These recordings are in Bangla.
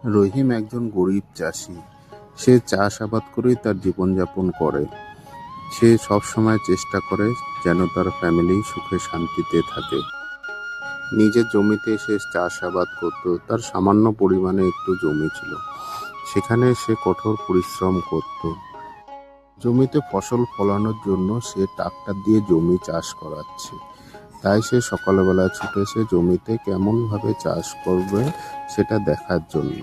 রহিম একজন গরিব চাষি। সে চাষাবাদ করেই তার জীবনযাপন করে। সে সবসময় চেষ্টা করে যেন তার ফ্যামিলি সুখে শান্তিতে থাকে। নিজের জমিতে সে চাষাবাদ করত। তার সামান্য পরিমাণে একটু জমি ছিল। সেখানে সে কঠোর পরিশ্রম করত। জমিতে ফসল ফলানোর জন্য সে ট্রাক্টর দিয়ে জমি চাষ করাচ্ছে। তাই সে সকালবেলা ছুটেছে জমিতে কেমন ভাবে চাষ করবে সেটা দেখার জন্য।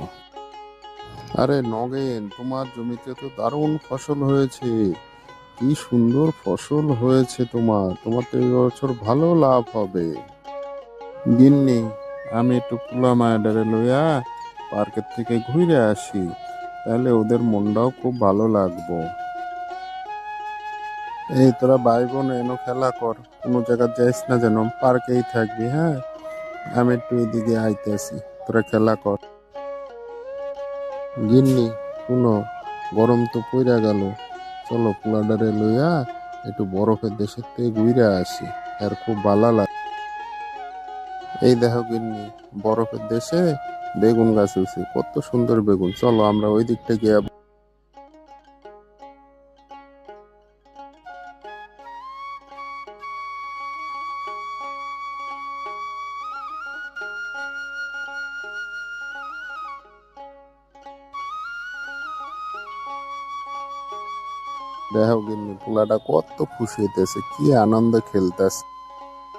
আরে নগেন, তোমার জমিতে তো দারুণ ফসল হয়েছে। কি সুন্দর ফসল হয়েছে তোমার তো এবছর ভালো লাভ হবে। গিন্নি, আমি একটু পোলা মায়াডারে লইয়া পার্কের থেকে ঘুরে আসি, তাহলে ওদের মনটাও খুব ভালো লাগবো। এই তোরা ভাই বোন এনো খেলা কর, কোনো জায়গায় যাইস না, যেন পার্কেই থাকবি। হ্যাঁ, আমি একটু এদিকে আইতেছি, তোরা খেলা কর। গিন্নি, শুনো, গরম তো পইরা গেল, চলো পোলাডারে লইয়া একটু বরফের দেশের থেকে ঘুরে আসি, আর খুব ভালো লাগে। এই দেখো গিন্নি, বরফের দেশে বেগুন গাছ হয়েছে, কত সুন্দর বেগুন, চলো আমরা ওই দিকটা গিয়ে। দেখো গিন্নি, পোলাটা কত খুশি হইতেছে, কি আনন্দ খেলতেছে।